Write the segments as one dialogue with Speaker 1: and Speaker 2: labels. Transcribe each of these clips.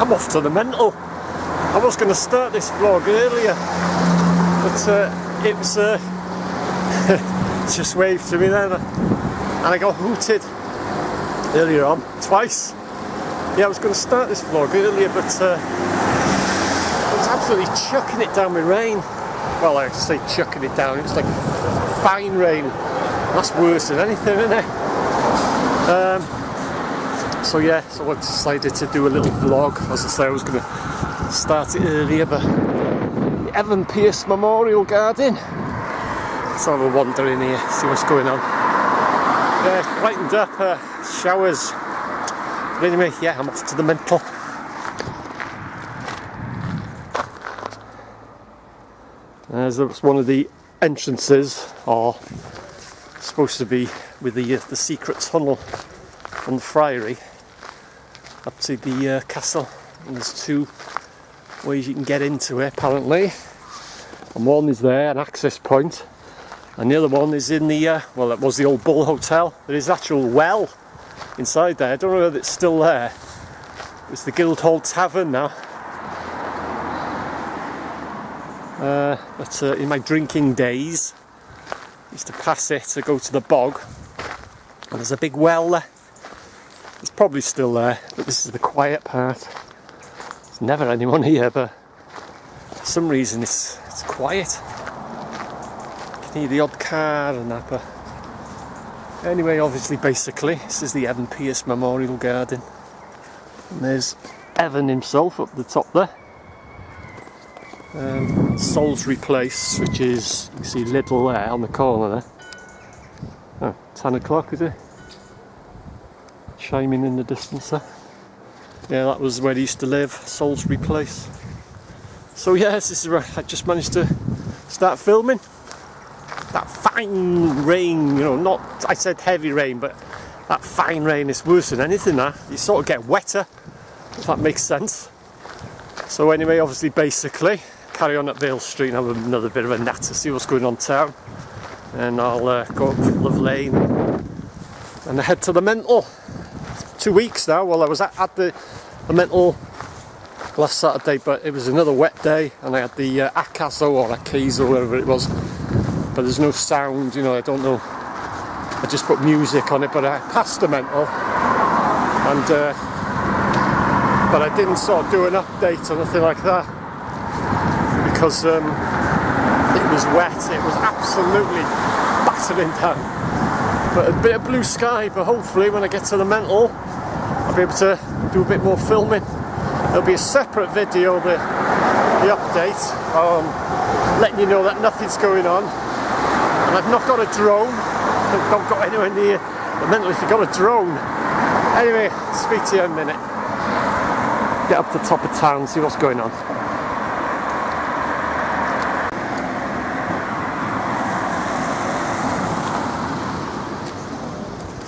Speaker 1: I'm off to the mental. I was going to start this vlog earlier, but it was just waved to me then, and I got hooted earlier on twice. Yeah, I was going to start this vlog earlier, but it was absolutely chucking it down with rain. Well, I say chucking it down, it was like fine rain. That's worse than anything, isn't it? So yeah, so I decided to do a little vlog. As I say, I was going to start it earlier, but the Evan Pierce Memorial Garden. Let's have a wander in here, see what's going on. Yeah, brightened up, showers. But anyway, yeah, I'm off to the mental. That's one of the entrances, or supposed to be with the secret tunnel from the Friary up to the castle. And there's two ways you can get into it apparently, and one is there, an access point, and the other one is in the well, it was the old Bull Hotel. There is actual well inside there. I don't know whether it's still there. It's the Guildhall Tavern now. But in my drinking days, I used to pass it to go to the bog, and there's a big well there. It's probably still there, but this is the quiet part. There's never anyone here, but for some reason it's quiet. You can hear the odd car and that, but anyway, obviously, basically, this is the Evan Pierce Memorial Garden. And there's Evan himself up the top there. Salisbury Place, which is, you can see Lidl there on the corner there. Oh, 10 o'clock, is it? Chiming in the distance there. Yeah, that was where he used to live, Salisbury Place. So yeah, this is where I just managed to start filming. That fine rain, you know, not, I said heavy rain, but that fine rain is worse than anything that. You sort of get wetter, if that makes sense. So anyway, obviously, basically, carry on at Vale Street and have another bit of a natter, see what's going on town. And I'll go up Love Lane and head to the mental. 2 weeks now. Well, I was at the mental last Saturday, but it was another wet day, and I had the Akazo or Akazo, whatever it was, but there's no sound, you know, I don't know, I just put music on it, but I passed the mental, and but I didn't sort of do an update or nothing like that, because it was wet, it was absolutely battering down. But a bit of blue sky, but hopefully when I get to the mental, I'll be able to do a bit more filming. There'll be a separate video, the update, letting you know that nothing's going on. And I've not got a drone. I don't go anywhere near the mental if you've got a drone. Anyway, speak to you in a minute. Get up to the top of town, see what's going on.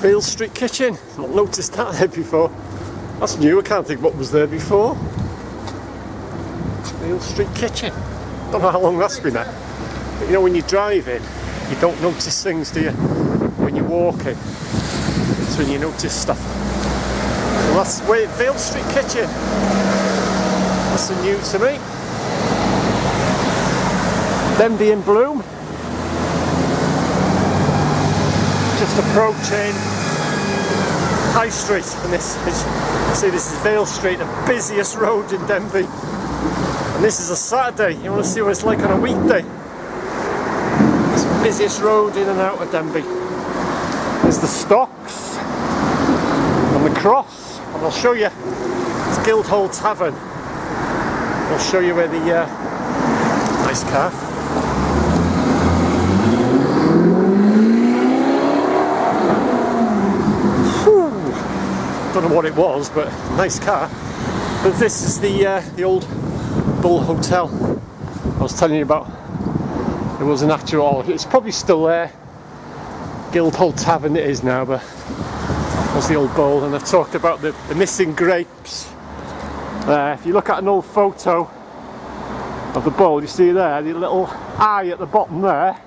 Speaker 1: Vale Street kitchen, not noticed that there before. That's new, I can't think what was there before. Vale Street kitchen. Don't know how long that's been there. But you know, when you're driving, you don't notice things, do you? When you're walking, it's when you notice stuff. So that's Vale Street kitchen. That's new to me. Denbigh in bloom. Just approaching High Street, and this is Vale Street, the busiest road in Denbigh. And this is a Saturday. You want to see what it's like on a weekday? It's the busiest road in and out of Denbigh. There's the stocks and the cross, and I'll show you. It's Guildhall Tavern. I'll show you where the nice car. Don't know what it was, but nice car. But this is the old Bull Hotel I was telling you about. It was an actual, it's probably still there. Guildhall Tavern it is now, but it was the old Bull. And I've talked about the missing grapes. If you look at an old photo of the Bull, you see there, the little eye at the bottom there.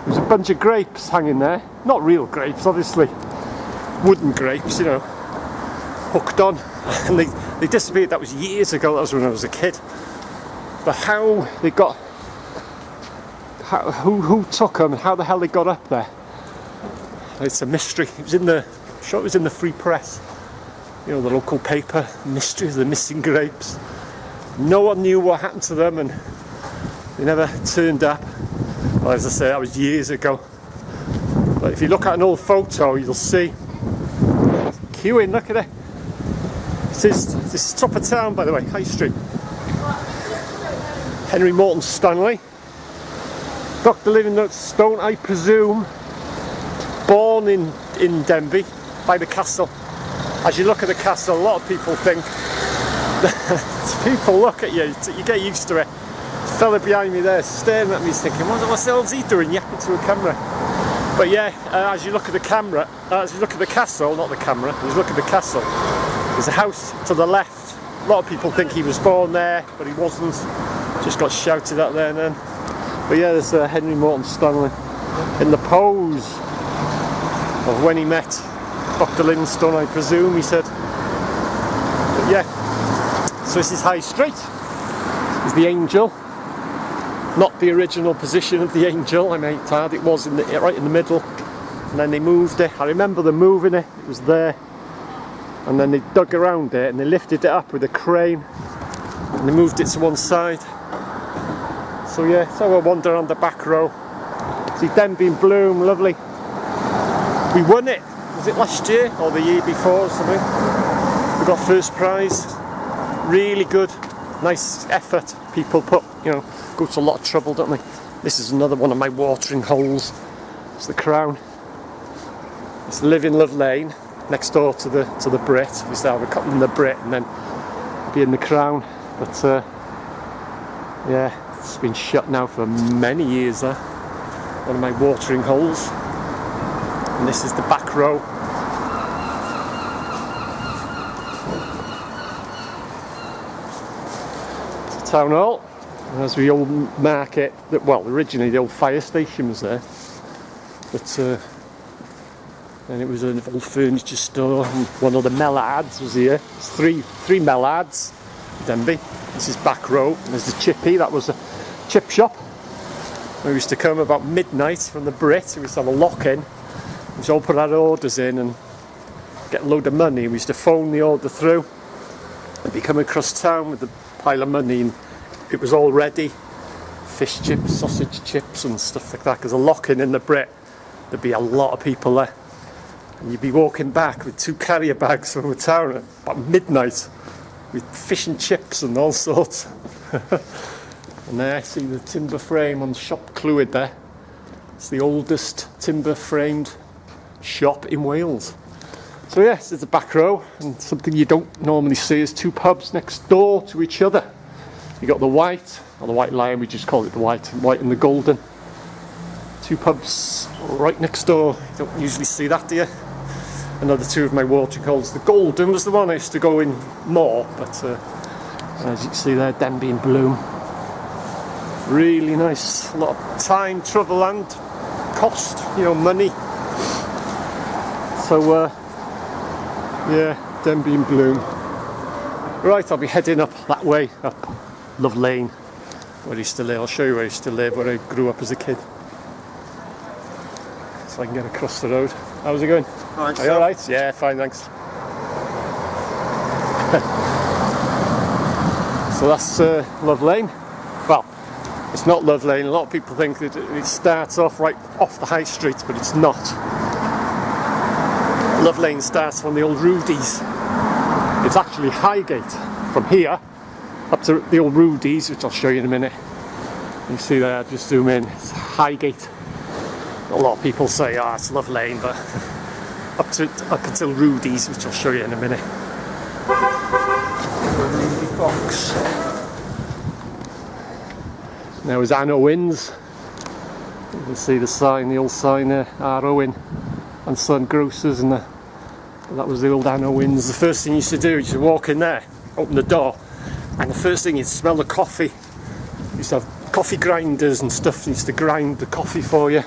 Speaker 1: There's a bunch of grapes hanging there. Not real grapes, obviously. Wooden grapes, you know, hooked on. And they They disappeared, that was years ago, that was when I was a kid. But how they got, who took them and how the hell they got up there, it's a mystery. It was in the, I'm sure it was in the Free Press, you know, the local paper, mystery of the missing grapes. No one knew what happened to them and they never turned up. Well, as I say, that was years ago. But if you look at an old photo, you'll see queuing, look at it. This is top of town, by the way, High Street. Henry Morton Stanley. Dr. Livingstone, I presume, born in Denbigh, by the castle. As you look at the castle, a lot of people think, people look at you, you get used to it. The fella behind me there staring at me, he's thinking, what's the hell's he doing, yapping to a camera? But yeah, as you look at the camera, as you look at the castle, not the camera, as you look at the castle, there's a house to the left. A lot of people think he was born there, but he wasn't. Just got shouted at there and then. But yeah, there's Henry Morton Stanley in the pose of when he met Dr. Livingstone, I presume, he said. But yeah, so this is High Street. There's the Angel. Not the original position of the Angel, I might add. It was in the, right in the middle, and then they moved it. I remember them moving it. It was there, and then they dug around it and they lifted it up with a crane, and they moved it to one side. So yeah, so we'll wander around the back row. See Denbigh in bloom, lovely. We won it. Was it last year or the year before or something? We got first prize. Really good, nice effort. People put, you know, go to a lot of trouble, don't they? This is another one of my watering holes. It's the Crown. It's Live in Love Lane, next door to the Brit. We used to have a couple in the Brit and then be in the Crown. But yeah, it's been shut now for many years there. One of my watering holes. And this is the back row. It's the Town Hall. And there's the old market, well, originally the old fire station was there, but then it was an old furniture store, and one of the Mellards was here. There's three Mellards, Denbigh. This is back row, and there's the Chippy, that was a chip shop. We used to come about midnight from the Brit, we used to have a lock-in, we used to all put our orders in and get a load of money. We used to phone the order through, and be coming across town with a pile of money, and it was all ready. Fish chips, sausage chips and stuff like that. Because a lock-in in the Brit, there'd be a lot of people there. And you'd be walking back with 2 carrier bags from the town at about midnight with fish and chips and all sorts. And there I see the timber frame on Shop Clwyd there. It's the oldest timber framed shop in Wales. So yes, it's a back row, and something you don't normally see is 2 pubs next door to each other. You got the White, or the White Lion, we just call it the White and the Golden. 2 pubs right next door. You don't usually see that, do you? Another 2 of my watering holes. The Golden was the one I used to go in more, but as you can see there, Denbigh in bloom. Really nice. A lot of time, trouble and cost, you know, money. So yeah, Denbigh in bloom. Right, I'll be heading up that way, up Love Lane, where I used to live. I'll show you where I used to live, where I grew up as a kid. So I can get across the road. How's it going?
Speaker 2: Thanks.
Speaker 1: Are you alright? Yeah, fine, thanks. So that's Love Lane. Well, it's not Love Lane. A lot of people think that it starts off right off the High Street, but it's not. Love Lane starts from the old Rudy's. It's actually Highgate from here up to the old Rudy's, which I'll show you in a minute. You see there, just zoom in, it's Highgate. A lot of people say, oh, it's Love Lane, but up until Rudy's, which I'll show you in a minute. Fox. Now is Anne Owen's. You can see the sign, the old sign there, R. Owen and Son Grocers, and that was the old Anne Owen's. The first thing you used to do, you used to walk in there, open the door, and the first thing you'd smell the coffee. You used to have coffee grinders and stuff. They used to grind the coffee for you.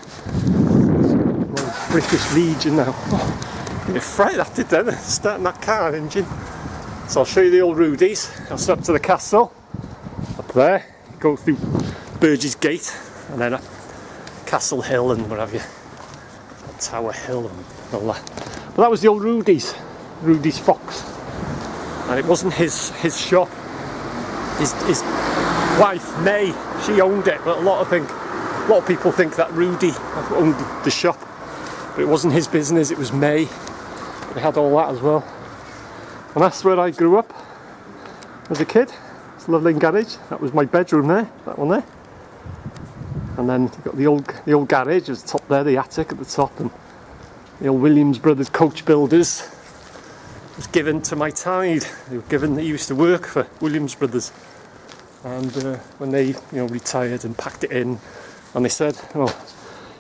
Speaker 1: British Legion now. Oh, you're fright that did then, starting that car engine. So I'll show you the old Rudy's. I'll step up to the castle, up there, go through Burgess Gate, and then up Castle Hill and what have you, Tower Hill and all that. But that was the old Rudy's Fox, and it wasn't his shop. His wife May, she owned it, but a lot of people think that Rudy owned the shop, but it wasn't his business. It was May. They had all that as well, and that's where I grew up as a kid. It's a lovely garage. That was my bedroom there, that one there. And then you've got the old garage at the top there, the attic at the top, and the old Williams Brothers coach builders was given to my tide. They used to work for Williams Brothers, and when they retired and packed it in, and they said, "Oh,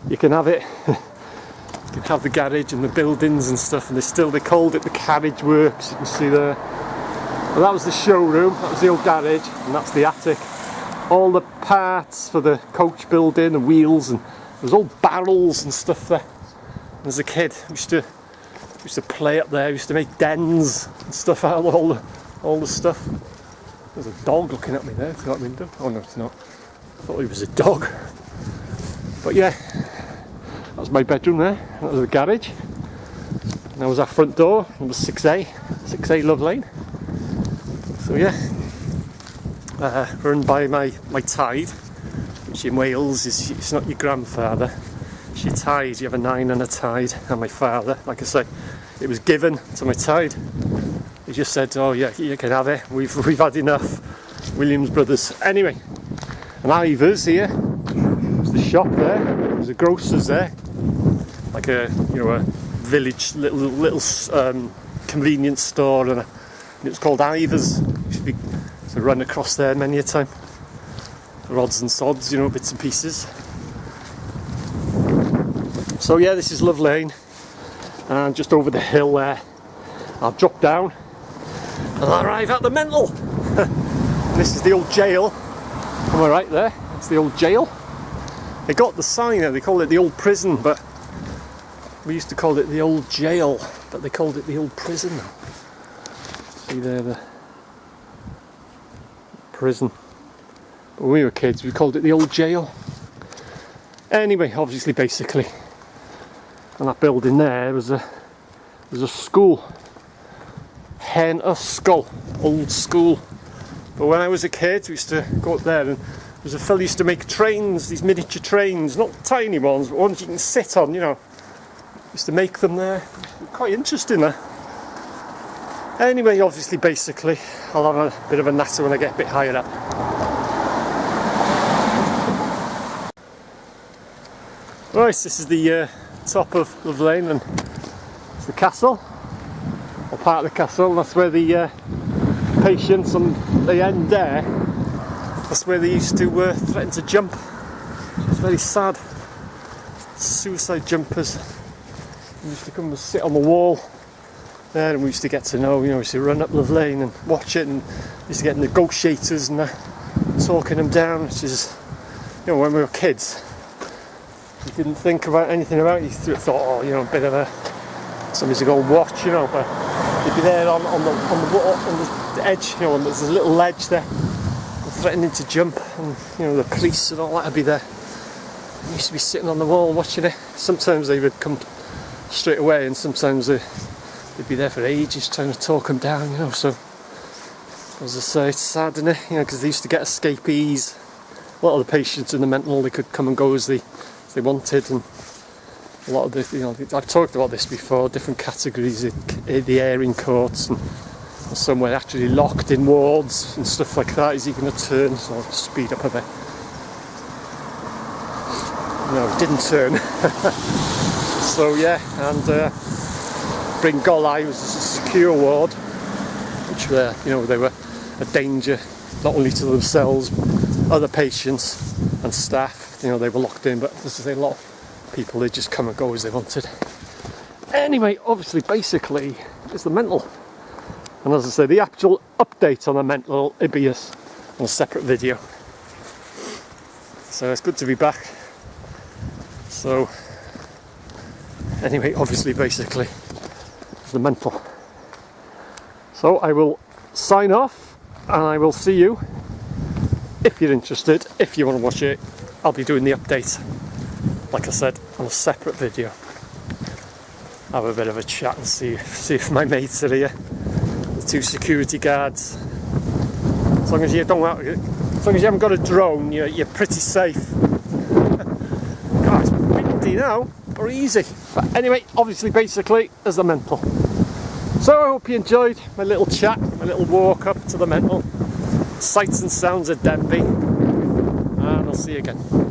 Speaker 1: you can have it. You can have the garage and the buildings and stuff." And they called it the Carriage Works. You can see there. Well, that was the showroom. That was the old garage, and that's the attic. All the parts for the coach building and wheels, and there was all barrels and stuff there. And as a kid, I used to play up there. I used to make dens and stuff out of all the stuff. There's a dog looking at me there through that window. Oh no, it's not. I thought it was a dog. But yeah, that was my bedroom there. That was the garage. And that was our front door. Number 6A Love Lane. So yeah. Run by my tide, which in Wales it's not your grandfather, it's your tide. You have a 9 and a tide, and my father, like I say, it was given to my tide. He just said, "Oh yeah, you can have it. We've had enough." Williams Brothers. Anyway, and Ivers here. There's the shop there. There's a grocer's there, like a village little convenience store, and it was called Ivers. To run across there many a time for odds and sods, bits and pieces. So yeah, this is Love Lane, and just over the hill there I'll drop down and I'll arrive at the Mental. This is the old jail. Am I right there? It's the old jail. They got the sign there, they call it the old prison, but we used to call it the old jail, but they called it the old prison. See there, the prison. But when we were kids, we called it the old jail. Anyway, obviously, basically, and that building there was a school. Hen Ysgol, old school. But when I was a kid, we used to go up there, and there was a fella used to make trains, these miniature trains, not tiny ones, but ones you can sit on. Used to make them there. Quite interesting there. Anyway, obviously, basically, I'll have a bit of a natter when I get a bit higher up. Right, this is the top of Love Lane, and it's the castle, or part of the castle. That's where the patients on the end there, that's where they used to threaten to jump. It's very sad. Suicide jumpers. They used to come and sit on the wall there, and we used to get to know, we used to run up Love Lane and watch it, and we used to get negotiators and talking them down, which is, when we were kids, you didn't think about anything about it. You thought, a bit of something to go and watch, but they'd be there on the edge, there's a little ledge there, threatening to jump, and the police and all that would be there. We used to be sitting on the wall watching it. Sometimes they would come straight away, and sometimes they'd be there for ages trying to talk them down, so as I say, it's sad, isn't it? Because they used to get escapees. A lot of the patients in the mental, they could come and go as they wanted, and a lot of the, I've talked about this before, different categories in the airing courts, and some were actually locked in wards and stuff like that. Is he going to turn? So I'll speed up a bit. No, he didn't turn. So yeah, and Bringolai was a secure ward, which were, they were a danger not only to themselves, other patients and staff. They were locked in, but this is a lot of people, they just come and go as they wanted. Anyway, obviously, basically, it's the mental. And as I say, the actual update on the mental, it'd be on a separate video. So it's good to be back. So, anyway, obviously, basically, the mental. So I will sign off, and I will see you, if you're interested, if you want to watch it. I'll be doing the update, like I said, on a separate video. Have a bit of a chat and see if my mates are here. The 2 security guards. As long as you haven't got a drone, you're pretty safe. God, it's windy now, or easy. But anyway, obviously, basically, there's the mental. So I hope you enjoyed my little chat, my little walk up to the mental. Sights and sounds of Denbigh. And I'll see you again.